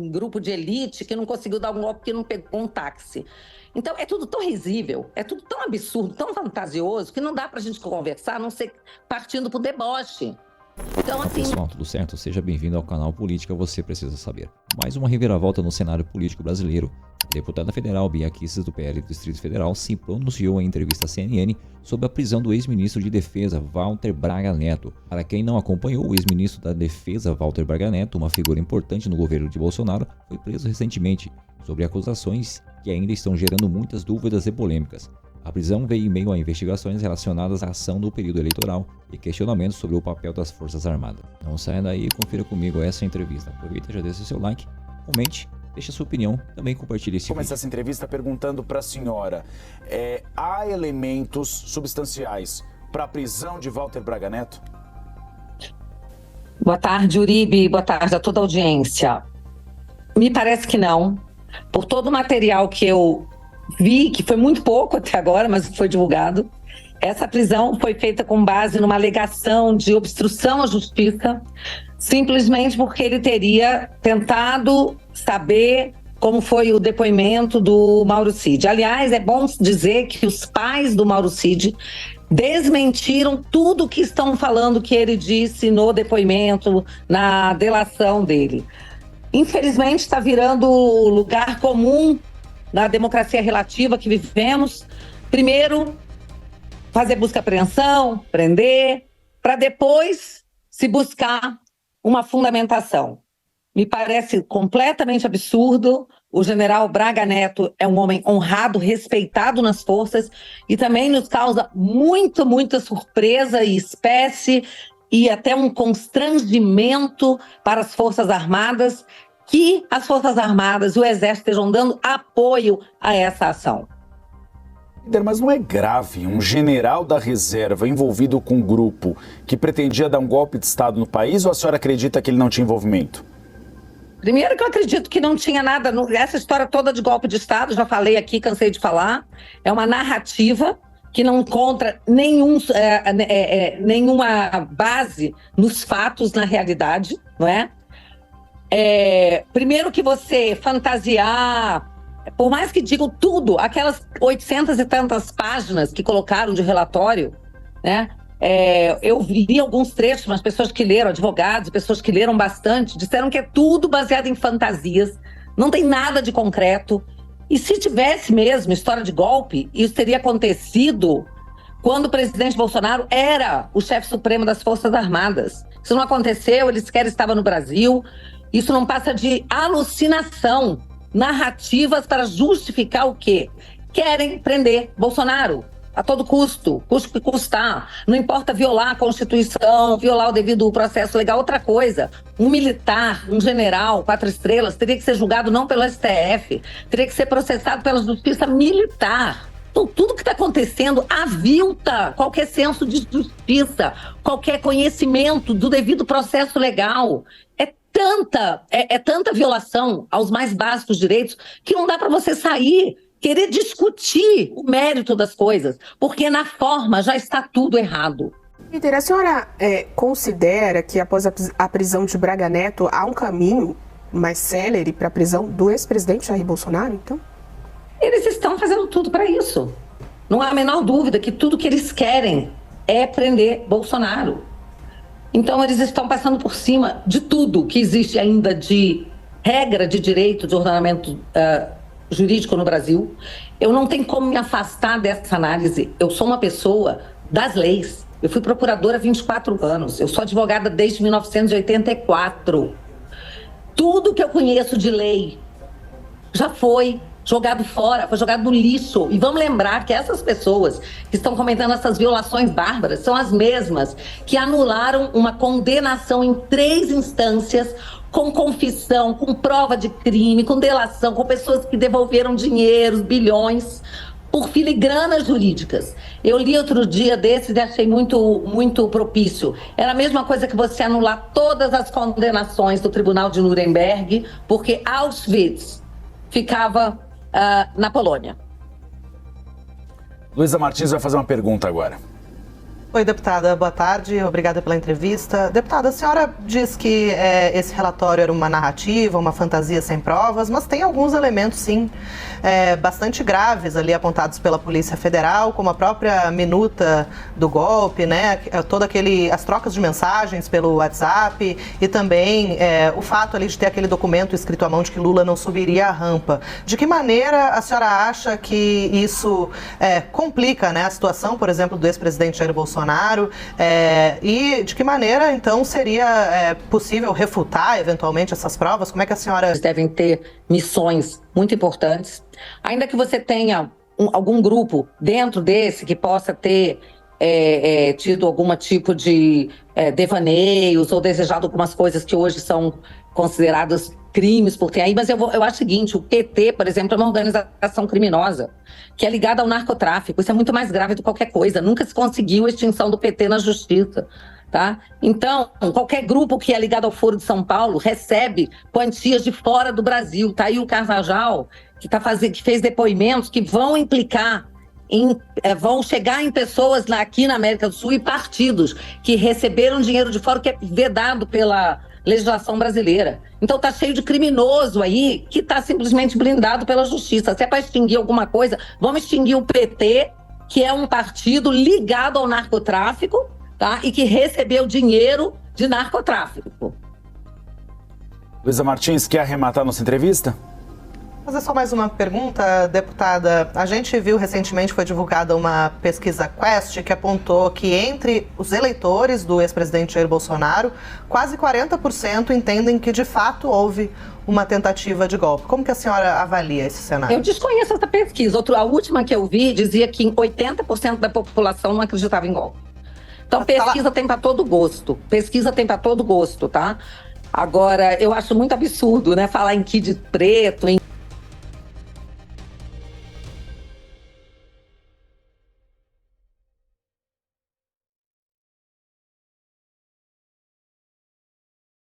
um grupo de elite que não conseguiu dar um golpe porque não pegou um táxi. Então, é tudo tão risível, é tudo tão absurdo, tão fantasioso, que não dá pra gente conversar, a não ser partindo pro deboche. Então, assim... Pessoal, tudo certo? Seja bem-vindo ao canal Política Você Precisa Saber. Mais uma reviravolta no cenário político brasileiro. A deputada federal Bia Kicis, do PL do Distrito Federal, se pronunciou em entrevista à CNN sobre a prisão do ex-ministro de Defesa, Walter Braga Neto. Para quem não acompanhou, o ex-ministro da Defesa, Walter Braga Neto, uma figura importante no governo de Bolsonaro, foi preso recentemente, sobre acusações que ainda estão gerando muitas dúvidas e polêmicas. A prisão veio em meio a investigações relacionadas à ação no período eleitoral e questionamentos sobre o papel das Forças Armadas. Não saia daí e confira comigo essa entrevista. Aproveita, já deixa seu like, comente, deixa sua opinião, também compartilhe esse vídeo. Começa essa entrevista perguntando para a senhora, há elementos substanciais para a prisão de Walter Braga Neto? Boa tarde, Uribe, boa tarde a toda a audiência. Me parece que não. Por todo o material que eu vi, que foi muito pouco até agora, mas foi divulgado, essa prisão foi feita com base numa alegação de obstrução à justiça, simplesmente porque ele teria tentado saber como foi o depoimento do Mauro Cid. Aliás, é bom dizer que os pais do Mauro Cid desmentiram tudo o que estão falando que ele disse no depoimento, na delação dele. Infelizmente, está virando lugar comum na democracia relativa que vivemos. Primeiro, fazer busca e apreensão, prender, para depois se buscar uma fundamentação. Me parece completamente absurdo. O general Braga Neto é um homem honrado, respeitado nas forças e também nos causa muita surpresa e espécie e até um constrangimento para as Forças Armadas, que as Forças Armadas e o Exército estejam dando apoio a essa ação. Mas não é grave um general da reserva envolvido com um grupo que pretendia dar um golpe de Estado no país, ou a senhora acredita que ele não tinha envolvimento? Primeiro que eu acredito que não tinha nada, essa história toda de golpe de Estado, já falei aqui, cansei de falar, é uma narrativa que não encontra nenhuma base nos fatos, na realidade, não é? Primeiro que você fantasiar, por mais que digam tudo, aquelas 800 e tantas páginas que colocaram de relatório, né? Eu vi alguns trechos, mas pessoas que leram, advogados, pessoas que leram bastante, disseram que é tudo baseado em fantasias, não tem nada de concreto. E se tivesse mesmo história de golpe, isso teria acontecido quando o presidente Bolsonaro era o chefe supremo das Forças Armadas. Isso não aconteceu, ele sequer estava no Brasil. Isso não passa de alucinação, narrativas para justificar o quê? Querem prender Bolsonaro a todo custo, custe que custar. Não importa violar a Constituição, violar o devido processo legal, outra coisa. Um militar, um general, 4 estrelas, teria que ser julgado não pelo STF, teria que ser processado pela Justiça Militar. Então, tudo que está acontecendo avilta qualquer senso de justiça, qualquer conhecimento do devido processo legal. É tanta violação aos mais básicos direitos que não dá para você sair, querer discutir o mérito das coisas, porque na forma já está tudo errado. Líder, a senhora considera que após a prisão de Braga Neto há um caminho mais célere para a prisão do ex-presidente Jair Bolsonaro, então? Eles estão fazendo tudo para isso. Não há a menor dúvida que tudo que eles querem é prender Bolsonaro. Então, eles estão passando por cima de tudo que existe ainda de regra de direito, de ordenamento jurídico no Brasil. Eu não tenho como me afastar dessa análise. Eu sou uma pessoa das leis. Eu fui procuradora há 24 anos. Eu sou advogada desde 1984. Tudo que eu conheço de lei já foi jogado fora, foi jogado no lixo. E vamos lembrar que essas pessoas que estão comentando essas violações bárbaras são as mesmas que anularam uma condenação em 3 instâncias, com confissão, com prova de crime, com delação, com pessoas que devolveram dinheiros, bilhões, por filigranas jurídicas. Eu li outro dia desses e achei muito propício. Era a mesma coisa que você anular todas as condenações do Tribunal de Nuremberg, porque Auschwitz ficava na Polônia. Luísa Martins vai fazer uma pergunta agora. Oi, deputada, boa tarde, obrigada pela entrevista. Deputada, a senhora diz que esse relatório era uma narrativa, uma fantasia sem provas, mas tem alguns elementos, sim, bastante graves ali apontados pela Polícia Federal, como a própria minuta do golpe, né, as trocas de mensagens pelo WhatsApp e também o fato ali de ter aquele documento escrito à mão de que Lula não subiria a rampa. De que maneira a senhora acha que isso complica, né, a situação, por exemplo, do ex-presidente Jair Bolsonaro, e de que maneira, então, seria possível refutar, eventualmente, essas provas? Como é que a senhora... Eles devem ter missões muito importantes. Ainda que você tenha algum grupo dentro desse que possa ter tido algum tipo de devaneios ou desejado algumas coisas que hoje são consideradas crimes por ter aí, mas eu acho o seguinte, o PT, por exemplo, é uma organização criminosa que é ligada ao narcotráfico. Isso é muito mais grave do que qualquer coisa. Nunca se conseguiu a extinção do PT na justiça, tá? Então, qualquer grupo que é ligado ao Foro de São Paulo recebe quantias de fora do Brasil. Tá aí o Carvajal, que fez depoimentos que vão implicar vão chegar em pessoas aqui na América do Sul e partidos que receberam dinheiro de fora, que é vedado pela legislação brasileira. Então tá cheio de criminoso aí que tá simplesmente blindado pela justiça. Se é para extinguir alguma coisa, vamos extinguir o PT, que é um partido ligado ao narcotráfico, tá? E que recebeu dinheiro de narcotráfico. Luísa Martins, quer arrematar nossa entrevista? Fazer só mais uma pergunta, deputada. A gente viu recentemente, foi divulgada uma pesquisa Quest que apontou que entre os eleitores do ex-presidente Jair Bolsonaro, quase 40% entendem que de fato houve uma tentativa de golpe. Como que a senhora avalia esse cenário? Eu desconheço essa pesquisa. A última que eu vi dizia que 80% da população não acreditava em golpe. Então pesquisa tem para todo gosto. Pesquisa tem para todo gosto, tá? Agora, eu acho muito absurdo, né? Falar em kid preto, em